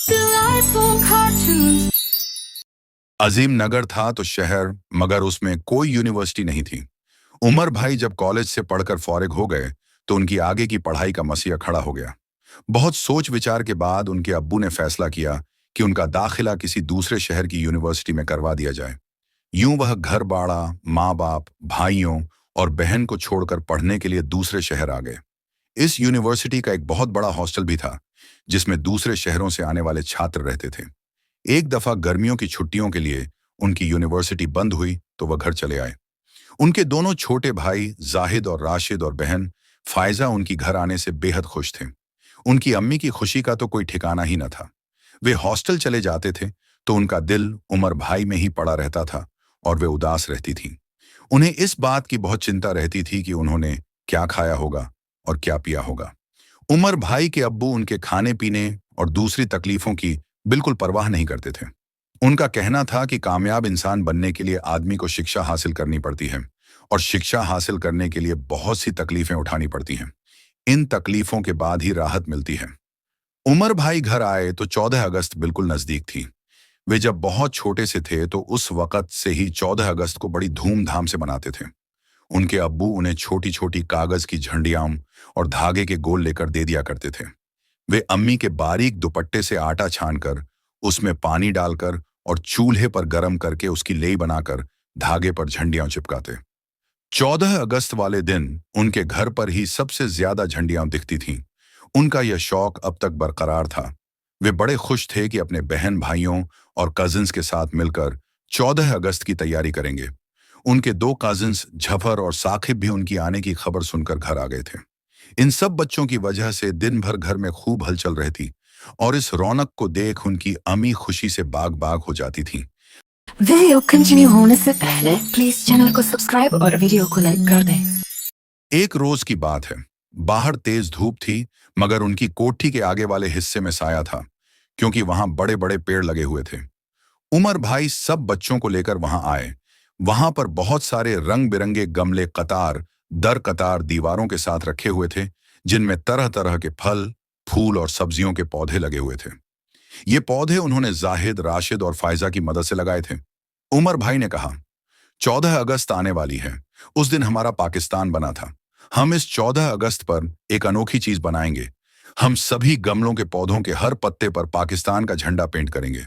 Delightful cartoons. अजीम नगर था तो शहर, मगर उसमें कोई यूनिवर्सिटी नहीं थी। उमर भाई जब कॉलेज से पढ़कर फॉरेग हो गए तो उनकी आगे की पढ़ाई का मसला खड़ा हो गया। बहुत सोच विचार के बाद उनके अब्बू ने फैसला किया कि उनका दाखिला किसी दूसरे शहर की यूनिवर्सिटी में करवा दिया जाए। यूं वह घर बाड़ा, माँ बाप, भाइयों और बहन को छोड़कर पढ़ने के लिए दूसरे शहर आ गए। इस यूनिवर्सिटी का एक बहुत बड़ा हॉस्टल भी था, जिसमें दूसरे शहरों से आने वाले छात्र रहते थे। एक दफा गर्मियों की छुट्टियों के लिए उनकी यूनिवर्सिटी बंद हुई तो वह घर चले आए। उनके दोनों छोटे भाई जाहिद और राशिद और बहन फायजा उनकी घर आने से बेहद खुश थे। उनकी अम्मी की खुशी का तो कोई ठिकाना ही न था। वे हॉस्टल चले जाते थे तो उनका दिल उमर भाई में ही पड़ा रहता था और वे उदास रहती थीं। उन्हें इस बात की बहुत चिंता रहती थी कि उन्होंने क्या खाया होगा और क्या पिया होगा। उमर भाई के अब्बू उनके खाने पीने और दूसरी तकलीफों की बिल्कुल परवाह नहीं करते थे। उनका कहना था कि कामयाब इंसान बनने के लिए आदमी को शिक्षा हासिल करनी पड़ती है और शिक्षा हासिल करने के लिए बहुत सी तकलीफें उठानी पड़ती हैं। इन तकलीफों के बाद ही राहत मिलती है। उमर भाई घर आए तो 14 अगस्त बिल्कुल नजदीक थी। वे जब बहुत छोटे से थे तो उस वक़्त से ही 14 अगस्त को बड़ी धूमधाम से मनाते थे। उनके अब्बू उन्हें छोटी छोटी कागज की झंडियां और धागे के गोल लेकर दे दिया करते थे। वे अम्मी के बारीक दुपट्टे से आटा छानकर, उसमें पानी डालकर और चूल्हे पर गर्म करके उसकी लेई बनाकर धागे पर झंडियां चिपकाते। 14 अगस्त वाले दिन उनके घर पर ही सबसे ज्यादा झंडियां दिखती थीं। उनका यह शौक अब तक बरकरार था। वे बड़े खुश थे कि अपने बहन भाइयों और कजिन्स के साथ मिलकर 14 अगस्त की तैयारी करेंगे। उनके दो कजिन्स झफर और साकिब भी उनकी आने की खबर सुनकर घर आ गए थे। इन सब बच्चों की वजह से दिन भर घर में खूब हलचल रहती और इस रौनक को देख उनकी अम्मी खुशी से बाग बाग हो जाती थीं। वीडियो कंटिन्यू होने से पहले प्लीज चैनल को सब्सक्राइब और वीडियो को लाइक कर दें। एक रोज की बात है। बाहर तेज धूप थी, मगर उनकी कोठी के आगे वाले हिस्से में साया था, क्योंकि वहां बड़े बड़े पेड़ लगे हुए थे। उमर भाई सब बच्चों को लेकर वहां आए। वहां पर बहुत सारे रंग बिरंगे गमले कतार दर कतार दीवारों के साथ रखे हुए थे, जिनमें तरह तरह के फल, फूल और सब्जियों के पौधे लगे हुए थे। ये पौधे उन्होंने जाहिद, राशिद और फायजा की मदद से लगाए थे। उमर भाई ने कहा, 14 अगस्त आने वाली है। उस दिन हमारा पाकिस्तान बना था। हम इस 14 अगस्त पर एक अनोखी चीज बनाएंगे। हम सभी गमलों के पौधों के हर पत्ते पर पाकिस्तान का झंडा पेंट करेंगे।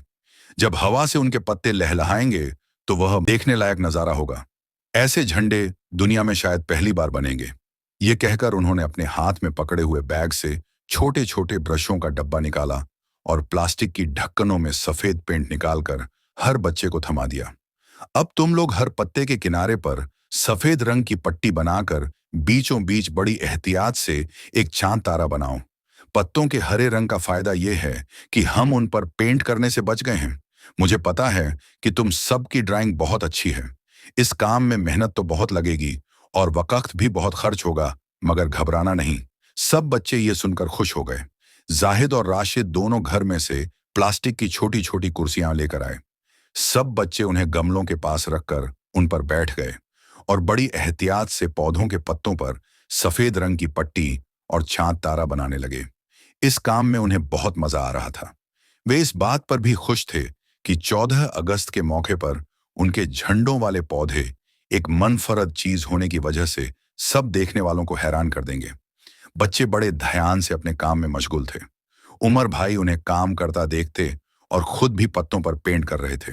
जब हवा से उनके पत्ते लहलहाएंगे तो वह देखने लायक नजारा होगा। ऐसे झंडे दुनिया में शायद पहली बार बनेंगे। ये कहकर उन्होंने अपने हाथ में पकड़े हुए बैग से छोटे छोटे ब्रशों का डब्बा निकाला और प्लास्टिक की ढक्कनों में सफेद पेंट निकालकर हर बच्चे को थमा दिया। अब तुम लोग हर पत्ते के किनारे पर सफेद रंग की पट्टी बनाकर बीचों बीच बड़ी एहतियात से एक चांद तारा बनाओ। पत्तों के हरे रंग का फायदा यह है कि हम उन पर पेंट करने से बच गए हैं। मुझे पता है कि तुम सबकी ड्राइंग बहुत अच्छी है। इस काम में मेहनत तो बहुत लगेगी और वक्त भी बहुत खर्च होगा, मगर घबराना नहीं। सब बच्चे ये सुनकर खुश हो गए। जाहिद और राशिद दोनों घर में से प्लास्टिक की छोटी छोटी कुर्सियां लेकर आए। सब बच्चे उन्हें गमलों के पास रखकर उन पर बैठ गए और बड़ी एहतियात से पौधों के पत्तों पर सफेद रंग की पट्टी और चांद तारा बनाने लगे। इस काम में उन्हें बहुत मजा आ रहा था। वे इस बात पर भी खुश थे कि 14 अगस्त के मौके पर उनके झंडों वाले पौधे एक मनफरद चीज होने की वजह से सब देखने वालों को हैरान कर देंगे। बच्चे बड़े ध्यान से अपने काम में मशगूल थे। उमर भाई उन्हें काम करता देखते और खुद भी पत्तों पर पेंट कर रहे थे।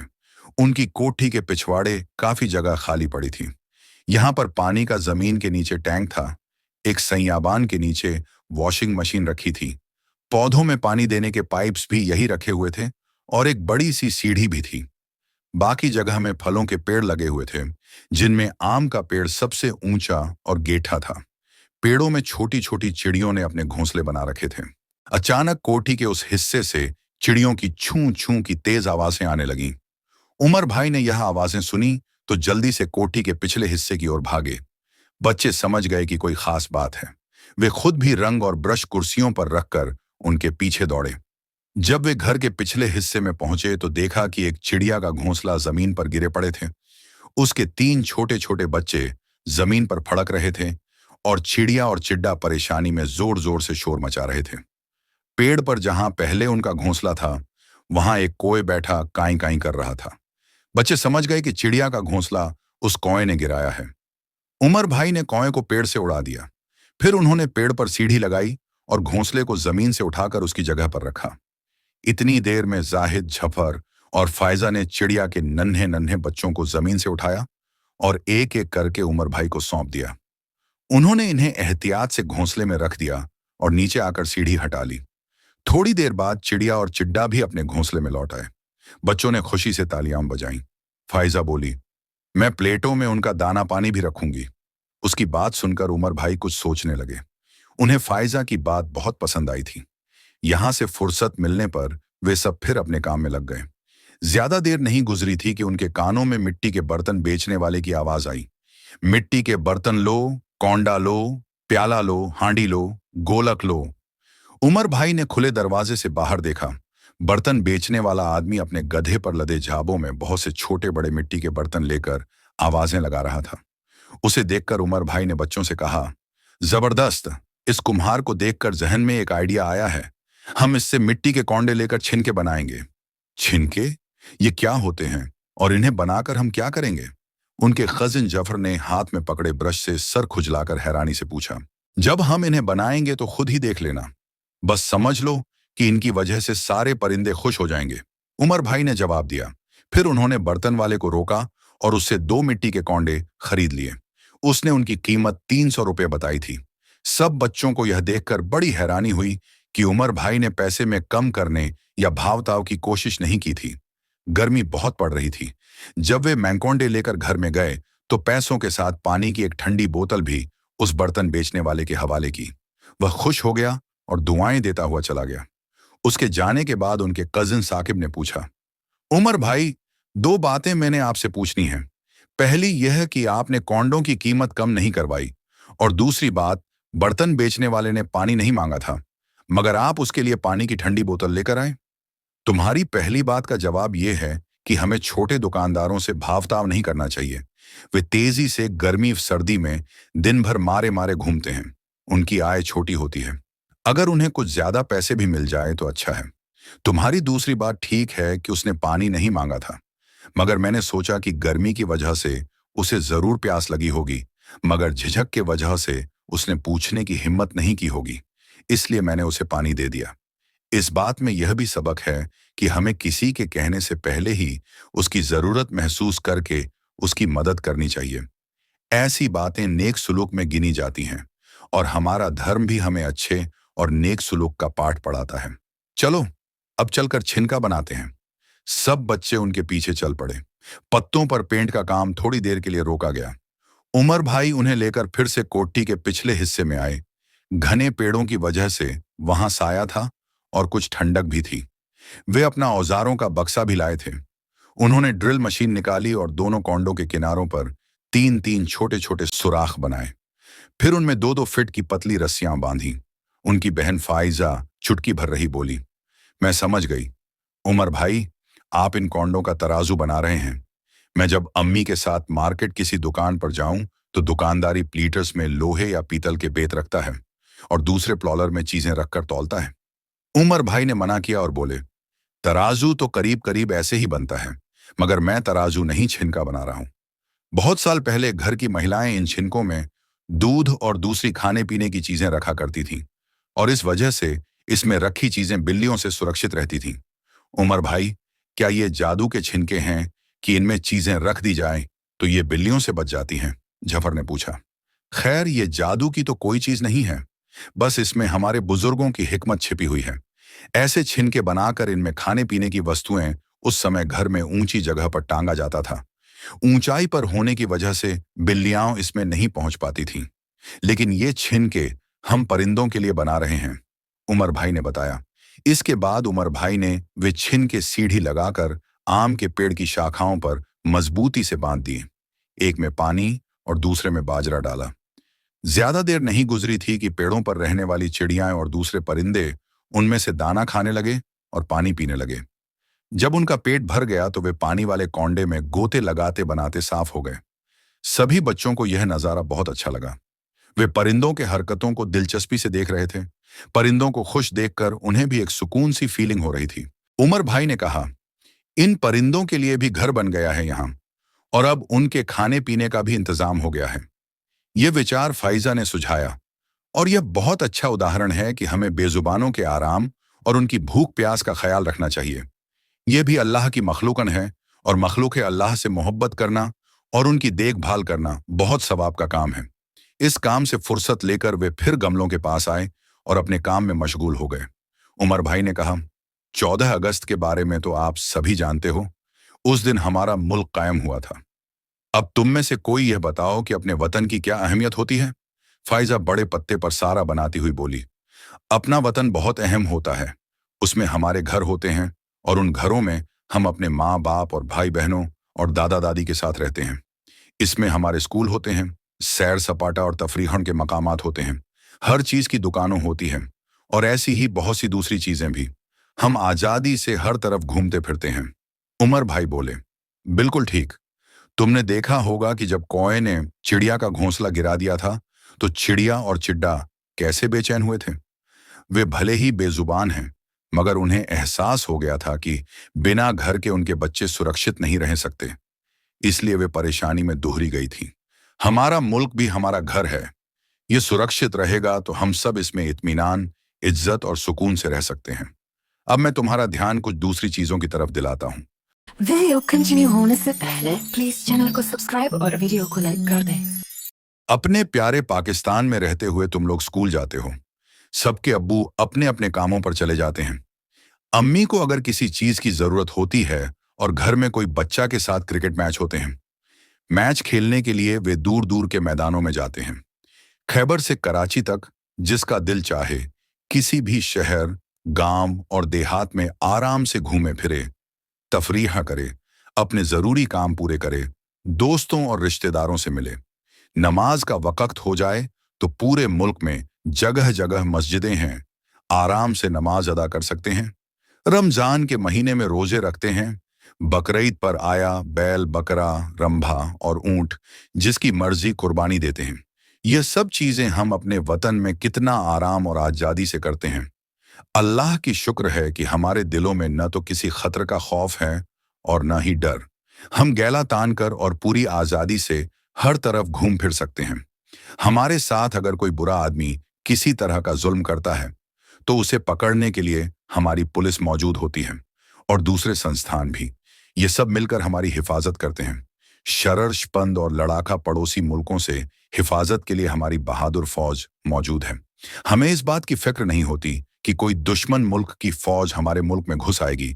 उनकी कोठी के पिछवाड़े काफी जगह खाली पड़ी थी। यहाँ पर पानी का जमीन के नीचे टैंक था। एक सैयाबान के नीचे वॉशिंग मशीन रखी थी। पौधों में पानी देने के पाइप्स भी यही रखे हुए थे और एक बड़ी सी सीढ़ी भी थी। बाकी जगह में फलों के पेड़ लगे हुए थे, जिनमें आम का पेड़ सबसे ऊंचा और गेठा था। पेड़ों में छोटी छोटी चिड़ियों ने अपने घोंसले बना रखे थे। अचानक कोठी के उस हिस्से से चिड़ियों की छू छू की तेज आवाजें आने लगीं। उमर भाई ने यह आवाजें सुनी तो जल्दी से कोठी के पिछले हिस्से की ओर भागे। बच्चे समझ गए कि कोई खास बात है। वे खुद भी रंग और ब्रश कुर्सियों पर रखकर उनके पीछे दौड़े। जब वे घर के पिछले हिस्से में पहुंचे तो देखा कि एक चिड़िया का घोंसला जमीन पर गिरे पड़े थे। उसके 3 छोटे छोटे बच्चे जमीन पर फड़क रहे थे और चिड़िया और चिड्डा परेशानी में जोर जोर से शोर मचा रहे थे। पेड़ पर जहां पहले उनका घोंसला था, वहां एक कोय बैठा काई काई कर रहा था। बच्चे समझ गए कि चिड़िया का घोंसला उस कौए ने गिराया है। उमर भाई ने कौए को पेड़ से उड़ा दिया। फिर उन्होंने पेड़ पर सीढ़ी लगाई और घोंसले को जमीन से उठाकर उसकी जगह पर रखा। इतनी देर में जाहिद, झफर और फायजा ने चिड़िया के नन्हे नन्हे बच्चों को जमीन से उठाया और एक एक करके उमर भाई को सौंप दिया। उन्होंने इन्हें एहतियात से घोंसले में रख दिया और नीचे आकर सीढ़ी हटा ली। थोड़ी देर बाद चिड़िया और चिड्डा भी अपने घोंसले में लौट आए। बच्चों ने खुशी से तालियां बजाईं। फाइजा बोली, मैं प्लेटों में उनका दाना पानी भी रखूंगी। उसकी बात सुनकर उमर भाई कुछ सोचने लगे। उन्हें फाइजा की बात बहुत पसंद आई थी। यहां से फुर्सत मिलने पर वे सब फिर अपने काम में लग गए। ज्यादा देर नहीं गुजरी थी कि उनके कानों में मिट्टी के बर्तन बेचने वाले की आवाज आई। मिट्टी के बर्तन लो, कौंडा लो, प्याला लो, हांडी लो, गोलक लो। उमर भाई ने खुले दरवाजे से बाहर देखा। बर्तन बेचने वाला आदमी अपने गधे पर लदे झाबों में बहुत से छोटे बड़े मिट्टी के बर्तन लेकर आवाजें लगा रहा था। उसे देखकर उमर भाई ने बच्चों से कहा, जबरदस्त, इस कुम्हार को देखकर जहन में एक आइडिया आया है। हम इससे मिट्टी के कौंडे लेकर छिनके बनाएंगे। छिनके? ये क्या होते हैं और इन्हें बनाकर हम क्या करेंगे? उनके खजिन जफर ने हाथ में पकड़े ब्रश से सर खुजलाकर हैरानी से पूछा। जब हम इन्हें बनाएंगे तो खुद ही देख लेना। बस समझ लो कि इनकी वजह से सारे परिंदे खुश हो जाएंगे। उमर भाई ने जवाब दिया। फिर उन्होंने बर्तन वाले को रोका और उससे 2 मिट्टी के कौंडे खरीद लिए। उसने उनकी कीमत 300 रुपये बताई थी। सब बच्चों को यह देखकर बड़ी हैरानी हुई कि उमर भाई ने पैसे में कम करने या भावताव की कोशिश नहीं की थी। गर्मी बहुत पड़ रही थी। जब वे मैंकोंडे लेकर घर में गए तो पैसों के साथ पानी की एक ठंडी बोतल भी उस बर्तन बेचने वाले के हवाले की। वह खुश हो गया और दुआएं देता हुआ चला गया। उसके जाने के बाद उनके कजिन साकिब ने पूछा, उमर भाई, 2 बातें मैंने आपसे पूछनी हैं। पहली यह कि आपने कौंडों की कीमत कम नहीं करवाई, और दूसरी बात, बर्तन बेचने वाले ने पानी नहीं मांगा था, मगर आप उसके लिए पानी की ठंडी बोतल लेकर आए। तुम्हारी पहली बात का जवाब यह है कि हमें छोटे दुकानदारों से भावताव नहीं करना चाहिए। वे तेजी से गर्मी सर्दी में दिन भर मारे मारे घूमते हैं। उनकी आय छोटी होती है। अगर उन्हें कुछ ज्यादा पैसे भी मिल जाए तो अच्छा है। तुम्हारी दूसरी बात ठीक है कि उसने पानी नहीं मांगा था, मगर मैंने सोचा कि गर्मी की वजह से उसे जरूर प्यास लगी होगी, मगर झिझक के वजह से उसने पूछने की हिम्मत नहीं की होगी, इसलिए मैंने उसे पानी दे दिया। इस बात में यह भी सबक है कि हमें किसी के कहने से पहले ही उसकी जरूरत महसूस करके उसकी मदद करनी चाहिए। ऐसी बातें नेक सुलूक में गिनी जाती हैं और हमारा धर्म भी हमें अच्छे और नेक सुलूक का पाठ पढ़ाता है। चलो, अब चलकर छिनका बनाते हैं। सब बच्चे उनके पीछे चल पड़े। पत्तों पर पेंट का काम थोड़ी देर के लिए रोका गया। उमर भाई उन्हें लेकर फिर से कोठी के पिछले हिस्से में आए। घने पेड़ों की वजह से वहां साया था और कुछ ठंडक भी थी। वे अपना औजारों का बक्सा भी लाए थे। उन्होंने ड्रिल मशीन निकाली और दोनों कौंडों के किनारों पर 3-3 छोटे छोटे सुराख बनाए। फिर उनमें 2-2 फीट की पतली रस्सियां बांधी। उनकी बहन फाइजा चुटकी भर रही बोली, मैं समझ गई। उमर भाई, आप इन कौंडों का तराजू बना रहे हैं। मैं जब अम्मी के साथ मार्केट किसी दुकान पर जाऊं तो दुकानदारी प्लीटर्स में लोहे या पीतल के बेत रखता है और दूसरे प्लॉलर में चीजें रखकर तौलता है। उमर भाई ने मना किया और बोले, तराजू तो करीब करीब ऐसे ही बनता है, मगर मैं तराजू नहीं, छिनका बना रहा हूं। बहुत साल पहले घर की महिलाएं इन छिनकों में दूध और दूसरी खाने पीने की चीजें रखा करती थीं, और इस वजह से इसमें रखी चीजें बिल्लियों से सुरक्षित रहती थीं। उमर भाई, क्या ये जादू के छिनके हैं कि इनमें चीजें रख दी जाएं तो ये बिल्लियों से बच जाती हैं? जफर ने पूछा। खैर, ये जादू की तो कोई चीज नहीं है, बस इसमें हमारे बुजुर्गों की हिकमत छिपी हुई है। ऐसे छिनके बनाकर इनमें खाने पीने की वस्तुएं उस समय घर में ऊंची जगह पर टांगा जाता था। ऊंचाई पर होने की वजह से बिल्लियां इसमें नहीं पहुंच पाती थीं। लेकिन ये छिनके हम परिंदों के लिए बना रहे हैं, उमर भाई ने बताया। इसके बाद उमर भाई ने वे छिनके सीढ़ी लगाकर आम के पेड़ की शाखाओं पर मजबूती से बांध दिए। एक में पानी और दूसरे में बाजरा डाला। ज्यादा देर नहीं गुजरी थी कि पेड़ों पर रहने वाली चिड़ियाएं और दूसरे परिंदे उनमें से दाना खाने लगे और पानी पीने लगे। जब उनका पेट भर गया तो वे पानी वाले कौंडे में गोते लगाते बनाते साफ हो गए। सभी बच्चों को यह नजारा बहुत अच्छा लगा। वे परिंदों के हरकतों को दिलचस्पी से देख रहे थे। परिंदों को खुश देखकर उन्हें भी एक सुकून सी फीलिंग हो रही थी। उमर भाई ने कहा, इन परिंदों के लिए भी घर बन गया है यहाँ, और अब उनके खाने पीने का भी इंतजाम हो गया है। ये विचार फाइजा ने सुझाया, और यह बहुत अच्छा उदाहरण है कि हमें बेजुबानों के आराम और उनकी भूख प्यास का ख्याल रखना चाहिए। यह भी अल्लाह की मखलूकन है, और मखलूक अल्लाह से मोहब्बत करना और उनकी देखभाल करना बहुत सवाब का काम है। इस काम से फुर्सत लेकर वे फिर गमलों के पास आए और अपने काम में मशगूल हो गए। उमर भाई ने कहा, 14 अगस्त के बारे में तो आप सभी जानते हो। उस दिन हमारा मुल्क कायम हुआ था। अब तुम में से कोई यह बताओ कि अपने वतन की क्या अहमियत होती है। फाइजा बड़े पत्ते पर सारा बनाती हुई बोली, अपना वतन बहुत अहम होता है। उसमें हमारे घर होते हैं, और उन घरों में हम अपने माँ बाप और भाई बहनों और दादा दादी के साथ रहते हैं। इसमें हमारे स्कूल होते हैं, सैर सपाटा और तफरीहन के मकामात होते हैं, हर चीज की दुकानों होती हैं, और ऐसी ही बहुत सी दूसरी चीजें भी। हम आजादी से हर तरफ घूमते फिरते हैं। उमर भाई बोले, बिल्कुल ठीक। तुमने देखा होगा कि जब कौए ने चिड़िया का घोंसला गिरा दिया था, तो चिड़िया और चिड्डा कैसे बेचैन हुए थे। वे भले ही बेजुबान हैं, मगर उन्हें एहसास हो गया था कि बिना घर के उनके बच्चे सुरक्षित नहीं रह सकते। इसलिए वे परेशानी में दोहरी गई थी। हमारा मुल्क भी हमारा घर है। ये सुरक्षित रहेगा तो हम सब इसमें इत्मीनान, इज्जत और सुकून से रह सकते हैं। अब मैं तुम्हारा ध्यान कुछ दूसरी चीजों की तरफ दिलाता हूँ। वीडियो कंटिन्यू होने से पहले प्लीज चैनल को सब्सक्राइब और वीडियो को लाइक कर दें। अपने प्यारे पाकिस्तान में रहते हुए तुम लोग स्कूल जाते हो। सबके अब्बू अपने अपने कामों पर चले जाते हैं। अम्मी को अगर किसी चीज की जरूरत होती है और घर में कोई बच्चा के साथ क्रिकेट मैच होते हैं, मैच खेलने के लिए वे दूर दूर के मैदानों में जाते हैं। खैबर से कराची तक जिसका दिल चाहे किसी भी शहर, गांव और देहात में आराम से घूमे फिरे, तफरीह करे, अपने जरूरी काम पूरे करे, दोस्तों और रिश्तेदारों से मिले। नमाज का वक्त हो जाए तो पूरे मुल्क में जगह जगह मस्जिदें हैं, आराम से नमाज अदा कर सकते हैं। रमजान के महीने में रोजे रखते हैं। बकरीद पर आया बैल, बकरा, रंभा और ऊंट जिसकी मर्जी कुर्बानी देते हैं। यह सब चीजें हम अपने वतन में कितना आराम और आजादी से करते हैं। अल्लाह की शुक्र है कि हमारे दिलों में न तो किसी खतर का खौफ है और न ही डर। हम गैला तान कर और पूरी आजादी से हर तरफ घूम फिर सकते हैं। हमारे साथ अगर कोई बुरा आदमी किसी तरह का जुल्म करता है, तो उसे पकड़ने के लिए हमारी पुलिस मौजूद होती है, और दूसरे संस्थान भी। ये सब मिलकर हमारी हिफाजत करते हैं। शरर, शपंद और लड़ाका पड़ोसी मुल्कों से हिफाजत के लिए हमारी बहादुर फौज मौजूद है। हमें इस बात की फिक्र नहीं होती कि कोई दुश्मन मुल्क की फौज हमारे मुल्क में घुस आएगी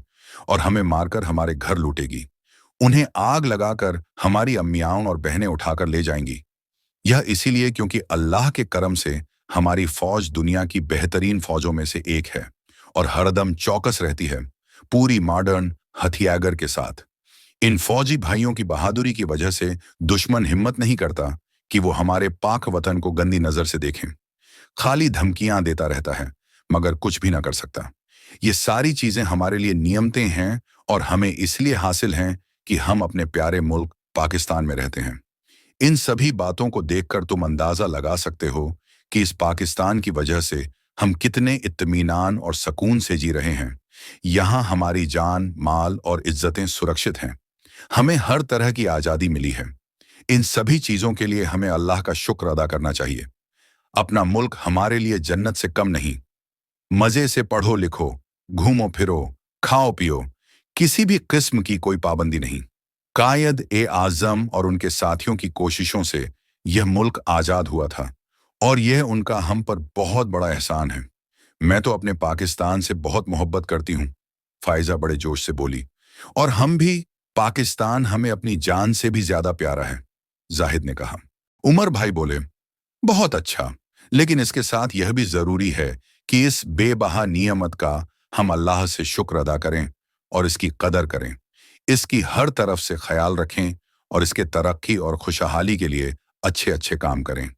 और हमें मारकर हमारे घर लूटेगी। उन्हें आग लगाकर हमारी अम्मियाओं और बहनें उठाकर ले जाएंगी। यह इसीलिए क्योंकि अल्लाह के करम से हमारी फौज दुनिया की बेहतरीन फौजों में से एक है, और हरदम चौकस रहती है, पूरी मॉडर्न हथियार के साथ। इन फौजी भाइयों की बहादुरी की वजह से दुश्मन हिम्मत नहीं करता कि वो हमारे पाक वतन को गंदी नजर से देखें। खाली धमकियां देता रहता है, मगर कुछ भी ना कर सकता। ये सारी चीजें हमारे लिए नियमतें हैं, और हमें इसलिए हासिल हैं कि हम अपने प्यारे मुल्क पाकिस्तान में रहते हैं। इन सभी बातों को देखकर तुम अंदाजा लगा सकते हो कि इस पाकिस्तान की वजह से हम कितने इत्मीनान और सुकून से जी रहे हैं। यहाँ हमारी जान, माल और इज्जतें सुरक्षित हैं। हमें हर तरह की आज़ादी मिली है। इन सभी चीज़ों के लिए हमें अल्लाह का शुक्र अदा करना चाहिए। अपना मुल्क हमारे लिए जन्नत से कम नहीं। मज़े से पढ़ो लिखो, घूमो फिरो, खाओ पियो, किसी भी किस्म की कोई पाबंदी नहीं। कायद ए आज़म और उनके साथियों की कोशिशों से यह मुल्क आज़ाद हुआ था, और यह उनका हम पर बहुत बड़ा एहसान है। मैं तो अपने पाकिस्तान से बहुत मोहब्बत करती हूँ, फाइजा बड़े जोश से बोली। और हम भी, पाकिस्तान हमें अपनी जान से भी ज्यादा प्यारा है, जाहिद ने कहा। उमर भाई बोले, बहुत अच्छा, लेकिन इसके साथ यह भी जरूरी है कि इस बेबहा नियमत का हम अल्लाह से शुक्र अदा करें और इसकी कदर करें, इसकी हर तरफ से ख्याल रखें और इसके तरक्की और खुशहाली के लिए अच्छे अच्छे काम करें।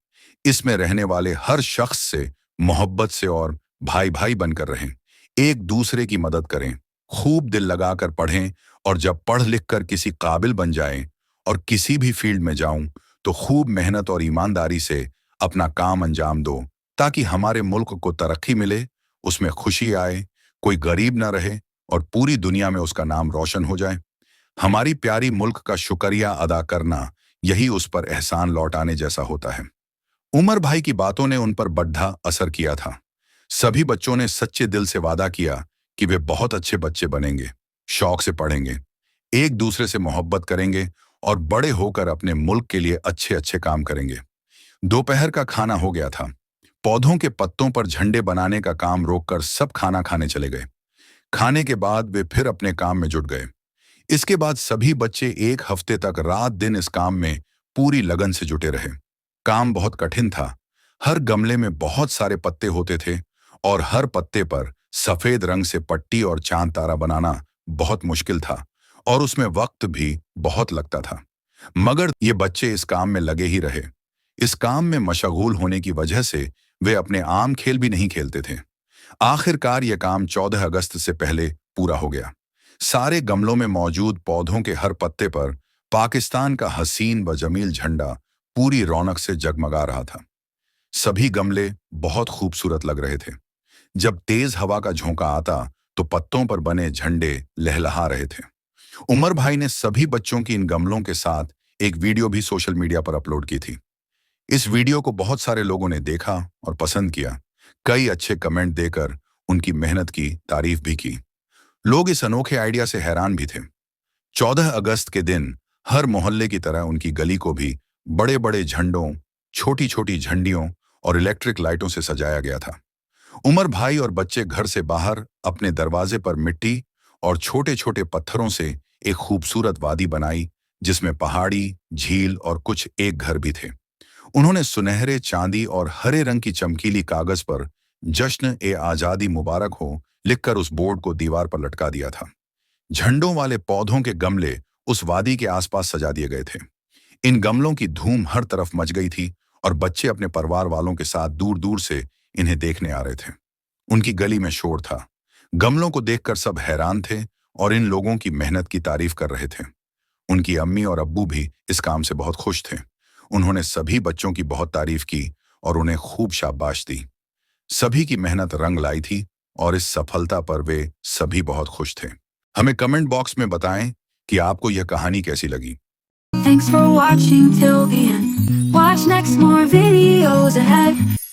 इसमें रहने वाले हर शख्स से मोहब्बत से और भाई भाई बनकर रहें, एक दूसरे की मदद करें, खूब दिल लगाकर पढ़ें, और जब पढ़ लिख कर किसी काबिल बन जाएं और किसी भी फील्ड में जाऊं तो खूब मेहनत और ईमानदारी से अपना काम अंजाम दो, ताकि हमारे मुल्क को तरक्की मिले, उसमें खुशी आए, कोई गरीब ना रहे और पूरी दुनिया में उसका नाम रोशन हो जाए। हमारी प्यारी मुल्क का शुक्रिया अदा करना यही उस पर एहसान लौटाने जैसा होता है। उमर भाई की बातों ने उन पर बड़ा असर किया था। सभी बच्चों ने सच्चे दिल से वादा किया कि वे बहुत अच्छे बच्चे बनेंगे, शौक से पढ़ेंगे, एक दूसरे से मोहब्बत करेंगे और बड़े होकर अपने मुल्क के लिए अच्छे अच्छे काम करेंगे। दोपहर का खाना हो गया था। पौधों के पत्तों पर झंडे बनाने का काम रोककर सब खाना खाने चले गए। खाने के बाद वे फिर अपने काम में जुट गए। इसके बाद सभी बच्चे एक हफ्ते तक रात दिन इस काम में पूरी लगन से जुटे रहे। काम बहुत कठिन था। हर गमले में बहुत सारे पत्ते होते थे और हर पत्ते पर सफेद रंग से पट्टी और चांद तारा बनाना बहुत मुश्किल था और उसमें वक्त भी बहुत लगता था। मगर ये बच्चे इस काम में लगे ही रहे। इस काम में मशगूल होने की वजह से वे अपने आम खेल भी नहीं खेलते थे। आखिरकार यह काम 14 अगस्त से पहले पूरा हो गया। सारे गमलों में मौजूद पौधों के हर पत्ते पर पाकिस्तान का हसीन व जमील झंडा पूरी रौनक से जगमगा रहा था। सभी गमले बहुत खूबसूरत लग रहे थे। जब तेज हवा का झोंका आता तो पत्तों पर बने झंडे लहलहा रहे थे। उमर भाई ने सभी बच्चों की इन गमलों के साथ एक वीडियो भी सोशल मीडिया पर अपलोड की थी। इस वीडियो को बहुत सारे लोगों ने देखा और पसंद किया। कई अच्छे कमेंट देकर उनकी मेहनत की तारीफ भी की। लोग इस अनोखे आइडिया से हैरान भी थे। 14 अगस्त के दिन हर मोहल्ले की तरह उनकी गली को भी बड़े बड़े झंडों, छोटी छोटी झंडियों और इलेक्ट्रिक लाइटों से सजाया गया था। उमर भाई और बच्चे घर से बाहर अपने दरवाजे पर मिट्टी और छोटे छोटे पत्थरों से एक खूबसूरत वादी बनाई, जिसमें पहाड़ी, झील और कुछ एक घर भी थे। उन्होंने सुनहरे, चांदी और हरे रंग की चमकीली कागज पर जश्न ए आजादी मुबारक हो लिखकर उस बोर्ड को दीवार पर लटका दिया था। झंडों वाले पौधों के गमले उस वादी के आसपास सजा दिए गए थे। इन गमलों की धूम हर तरफ मच गई थी और बच्चे अपने परिवार वालों के साथ दूर दूर से इन्हें देखने आ रहे थे। उनकी गली में शोर था। गमलों को देखकर सब हैरान थे और इन लोगों की मेहनत की तारीफ कर रहे थे। उनकी अम्मी और अब्बू भी इस काम से बहुत खुश थे। उन्होंने सभी बच्चों की बहुत तारीफ की और उन्हें खूब शाबाश दी। सभी की मेहनत रंग लाई थी और इस सफलता पर वे सभी बहुत खुश थे। हमें कमेंट बॉक्स में बताएं कि आपको यह कहानी कैसी लगी। Thanks for watching till the end. Watch next more videos ahead.